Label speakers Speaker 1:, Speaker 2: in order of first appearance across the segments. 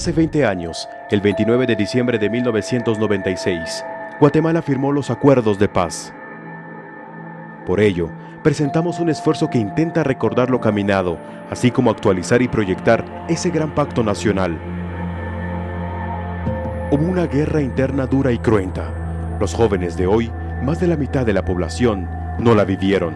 Speaker 1: Hace 20 años, el 29 de diciembre de 1996, Guatemala firmó los acuerdos de paz. Por ello, presentamos un esfuerzo que intenta recordar lo caminado, así como actualizar y proyectar ese gran pacto nacional. Hubo una guerra interna dura y cruenta. Los jóvenes de hoy, más de la mitad de la población, no la vivieron.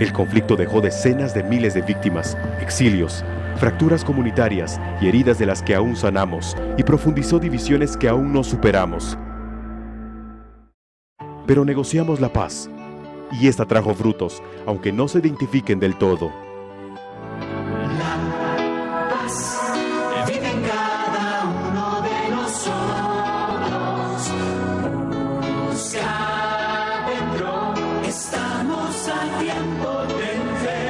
Speaker 1: El conflicto dejó decenas de miles de víctimas, exilios, fracturas comunitarias y heridas de las que aún sanamos, y profundizó divisiones que aún no superamos. Pero negociamos la paz, y esta trajo frutos, aunque no se identifiquen del todo.
Speaker 2: La paz vive en cada uno de nosotros. Busca dentro, estamos a tiempo de fe.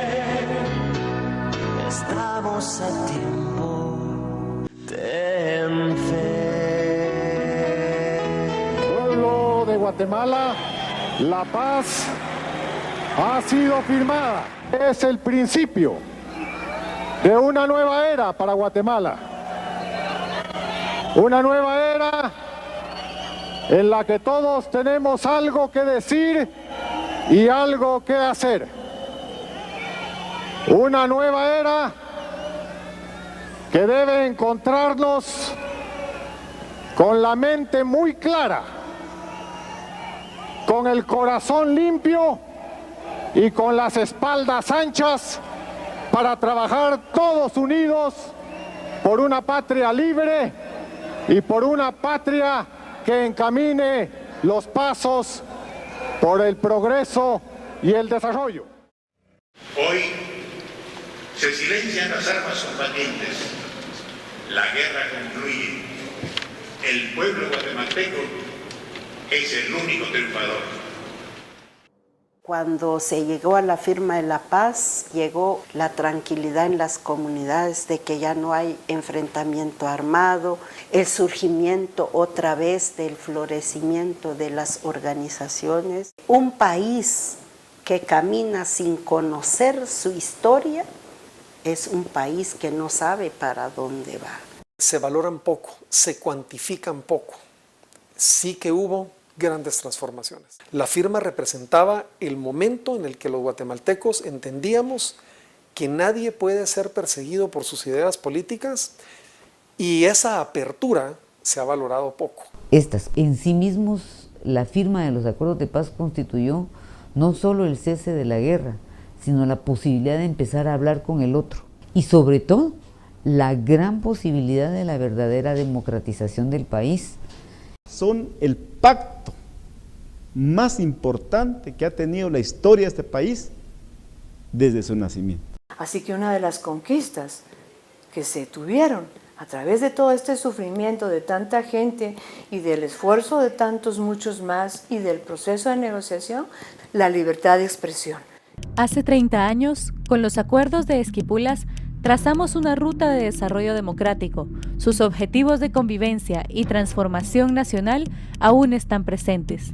Speaker 2: Estamos a tiempo, ten fe.
Speaker 3: Pueblo de Guatemala, la paz ha sido firmada. Es el principio de una nueva era para Guatemala. Una nueva era en la que todos tenemos algo que decir y algo que hacer. Una nueva era que debe encontrarnos con la mente muy clara, con el corazón limpio y con las espaldas anchas para trabajar todos unidos por una patria libre y por una patria que encamine los pasos por el progreso y el desarrollo.
Speaker 4: Hoy se silencian las armas combatientes, la guerra concluye, el pueblo guatemalteco es el único triunfador.
Speaker 5: Cuando se llegó a la firma de la paz, llegó la tranquilidad en las comunidades de que ya no hay enfrentamiento armado, el surgimiento otra vez del florecimiento de las organizaciones. Un país que camina sin conocer su historia es un país que no sabe para dónde va.
Speaker 6: Se valoran poco, se cuantifican poco. Sí que hubo grandes transformaciones. La firma representaba el momento en el que los guatemaltecos entendíamos que nadie puede ser perseguido por sus ideas políticas, y esa apertura se ha valorado poco.
Speaker 7: En sí mismos, la firma de los acuerdos de paz constituyó no solo el cese de la guerra, sino la posibilidad de empezar a hablar con el otro, y sobre todo la gran posibilidad de la verdadera democratización del país.
Speaker 8: Son el pacto más importante que ha tenido la historia de este país desde su nacimiento.
Speaker 9: Así que una de las conquistas que se tuvieron a través de todo este sufrimiento de tanta gente y del esfuerzo de tantos muchos más y del proceso de negociación, la libertad de expresión.
Speaker 10: Hace 30 años, con los acuerdos de Esquipulas, trazamos una ruta de desarrollo democrático. Sus objetivos de convivencia y transformación nacional aún están presentes.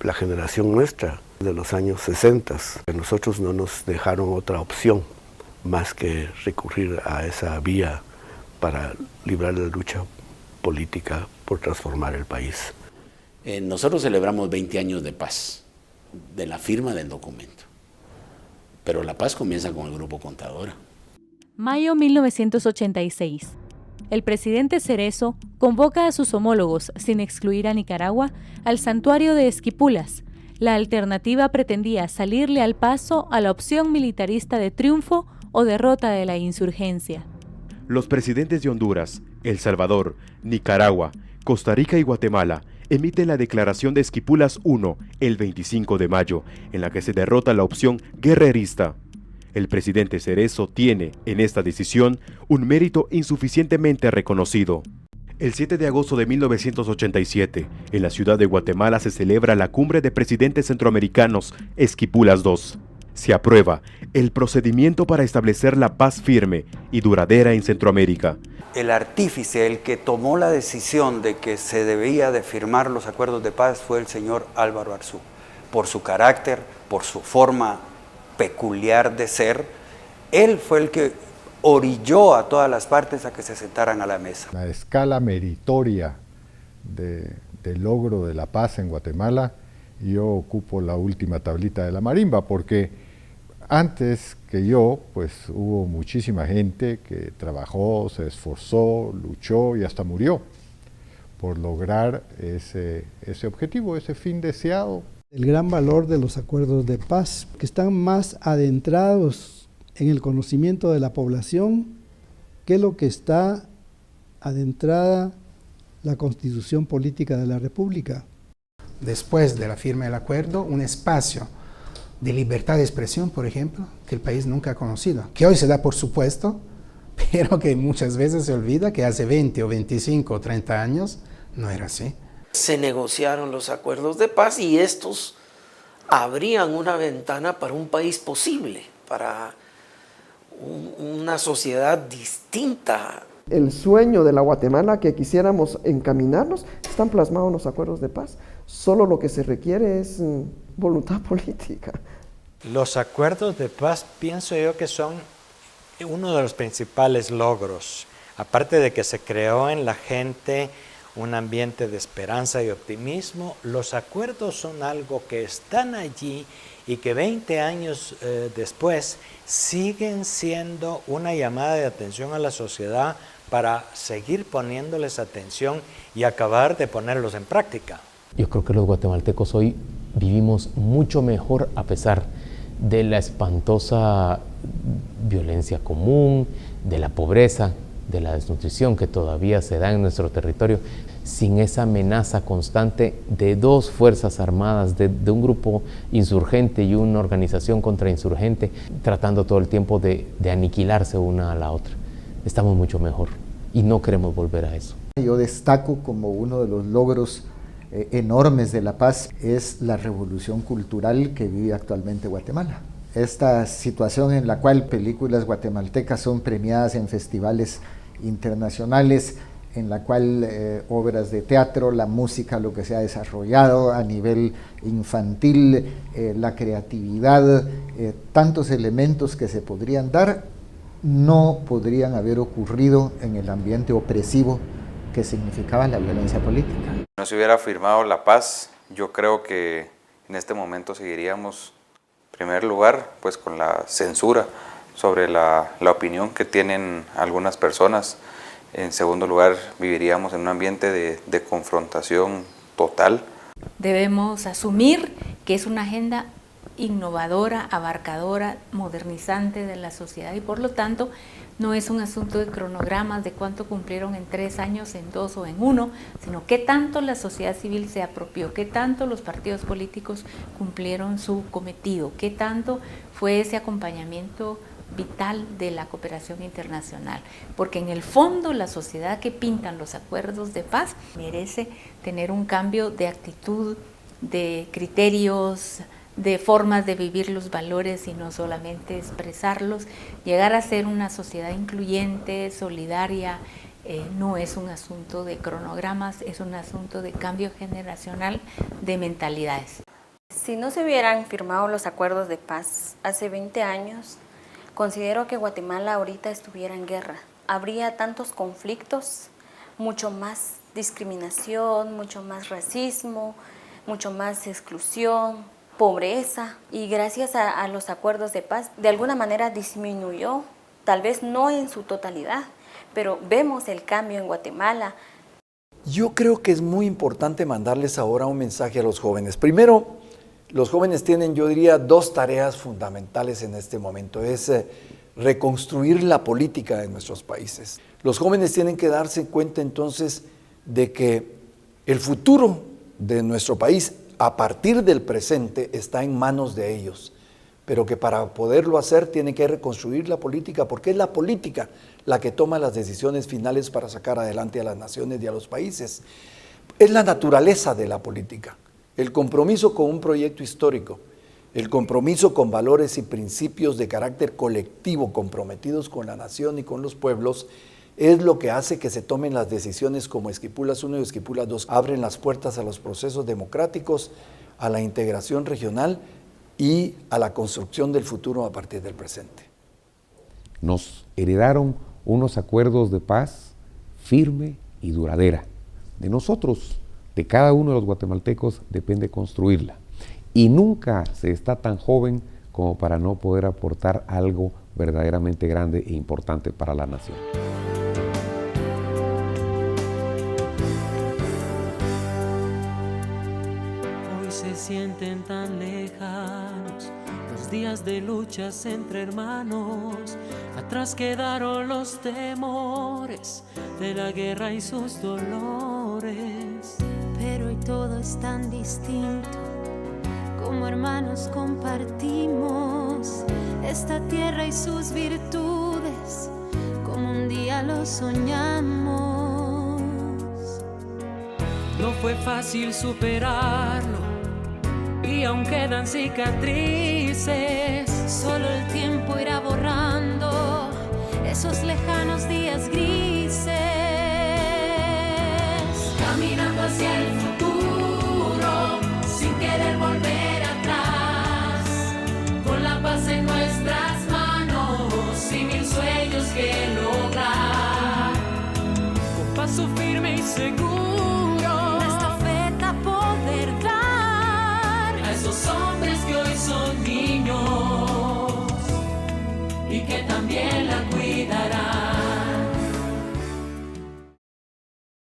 Speaker 11: La generación nuestra de los años 60, a nosotros no nos dejaron otra opción más que recurrir a esa vía para librar la lucha política por transformar el país.
Speaker 12: Nosotros celebramos 20 años de paz, de la firma del documento, pero la paz comienza con el Grupo Contadora.
Speaker 10: Mayo 1986. El presidente Cerezo convoca a sus homólogos, sin excluir a Nicaragua, al santuario de Esquipulas. La alternativa pretendía salirle al paso a la opción militarista de triunfo o derrota de la insurgencia.
Speaker 1: Los presidentes de Honduras, El Salvador, Nicaragua, Costa Rica y Guatemala emiten la Declaración de Esquipulas I el 25 de mayo, en la que se derrota la opción guerrerista. El presidente Cerezo tiene, en esta decisión, un mérito insuficientemente reconocido. El 7 de agosto de 1987, en la ciudad de Guatemala se celebra la Cumbre de Presidentes Centroamericanos, Esquipulas II. Se aprueba el procedimiento para establecer la paz firme y duradera en Centroamérica.
Speaker 13: El artífice, el que tomó la decisión de que se debía de firmar los acuerdos de paz fue el señor Álvaro Arzú. Por su carácter, por su forma peculiar de ser, él fue el que orilló a todas las partes a que se sentaran a la mesa.
Speaker 3: La escala meritoria del logro de la paz en Guatemala, yo ocupo la última tablita de la marimba, porque antes que yo, pues hubo muchísima gente que trabajó, se esforzó, luchó y hasta murió por lograr ese objetivo, ese fin deseado.
Speaker 14: El gran valor de los acuerdos de paz, que están más adentrados en el conocimiento de la población que lo que está adentrada la Constitución Política de la República.
Speaker 15: Después de la firma del acuerdo, un espacio de libertad de expresión, por ejemplo, que el país nunca ha conocido, que hoy se da por supuesto, pero que muchas veces se olvida que hace 20 o 25 o 30 años no era así.
Speaker 16: Se negociaron los acuerdos de paz y estos abrían una ventana para un país posible, para una sociedad distinta.
Speaker 17: El sueño de la Guatemala que quisiéramos encaminarnos están plasmados en los acuerdos de paz. Solo lo que se requiere es voluntad política.
Speaker 18: Los acuerdos de paz pienso yo que son uno de los principales logros, aparte de que se creó en la gente un ambiente de esperanza y optimismo. Los acuerdos son algo que están allí y que 20 años después siguen siendo una llamada de atención a la sociedad para seguir poniéndoles atención y acabar de ponerlos en práctica.
Speaker 19: Yo creo que los guatemaltecos hoy vivimos mucho mejor a pesar de la espantosa violencia común, de la pobreza, de la desnutrición que todavía se da en nuestro territorio, sin esa amenaza constante de dos fuerzas armadas, de un grupo insurgente y una organización contrainsurgente, tratando todo el tiempo de aniquilarse una a la otra. Estamos mucho mejor y no queremos volver a eso.
Speaker 20: Yo destaco como uno de los logros enormes de la paz es la revolución cultural que vive actualmente Guatemala. Esta situación en la cual películas guatemaltecas son premiadas en festivales internacionales, en la cual obras de teatro, la música, lo que se ha desarrollado a nivel infantil, la creatividad, tantos elementos que se podrían dar, no podrían haber ocurrido en el ambiente opresivo que significaba la violencia política.
Speaker 21: No se hubiera firmado la paz, yo creo que en este momento seguiríamos, en primer lugar, pues con la censura sobre la opinión que tienen algunas personas. En segundo lugar, viviríamos en un ambiente de confrontación total.
Speaker 22: Debemos asumir que es una agenda innovadora, abarcadora, modernizante de la sociedad y por lo tanto no es un asunto de cronogramas de cuánto cumplieron en 3 años, en 2 o en 1, sino qué tanto la sociedad civil se apropió, qué tanto los partidos políticos cumplieron su cometido, qué tanto fue ese acompañamiento vital de la cooperación internacional, porque en el fondo la sociedad que pintan los acuerdos de paz merece tener un cambio de actitud, de criterios, de formas de vivir los valores y no solamente expresarlos. Llegar a ser una sociedad incluyente, solidaria, no es un asunto de cronogramas, es un asunto de cambio generacional de mentalidades.
Speaker 23: Si no se hubieran firmado los acuerdos de paz hace 20 años, considero que Guatemala ahorita estuviera en guerra. Habría tantos conflictos, mucho más discriminación, mucho más racismo, mucho más exclusión, pobreza, y gracias a los acuerdos de paz de alguna manera disminuyó, tal vez no en su totalidad, pero vemos el cambio en Guatemala.
Speaker 24: Yo creo que es muy importante mandarles ahora un mensaje a los jóvenes. Primero, los jóvenes tienen, yo diría, 2 tareas fundamentales en este momento. Es reconstruir la política de nuestros países. Los jóvenes tienen que darse cuenta entonces de que el futuro de nuestro país a partir del presente está en manos de ellos, pero que para poderlo hacer tienen que reconstruir la política, porque es la política la que toma las decisiones finales para sacar adelante a las naciones y a los países. Es la naturaleza de la política, el compromiso con un proyecto histórico, el compromiso con valores y principios de carácter colectivo comprometidos con la nación y con los pueblos, es lo que hace que se tomen las decisiones como Esquipulas I y Esquipulas II. Abren las puertas a los procesos democráticos, a la integración regional y a la construcción del futuro a partir del presente.
Speaker 25: Nos
Speaker 2: heredaron unos acuerdos de paz firme y duradera. De nosotros, de cada uno de los guatemaltecos, depende construirla. Y nunca se está tan joven como para no poder aportar algo verdaderamente grande e importante para la nación.
Speaker 4: Hoy se sienten tan lejanos los días de luchas entre hermanos. Atrás quedaron los temores de la guerra y sus dolores.
Speaker 5: Pero hoy todo es tan distinto. Como hermanos compartimos esta tierra y sus virtudes, como un día lo soñamos.
Speaker 4: No fue fácil superarlo y aún quedan cicatrices.
Speaker 5: Solo el tiempo irá borrando esos lejanos días grises.
Speaker 4: Caminando hacia el futuro, sin querer volver atrás, con la paz en nuestras manos y 1000 sueños que lograr. Con paso firme y seguro,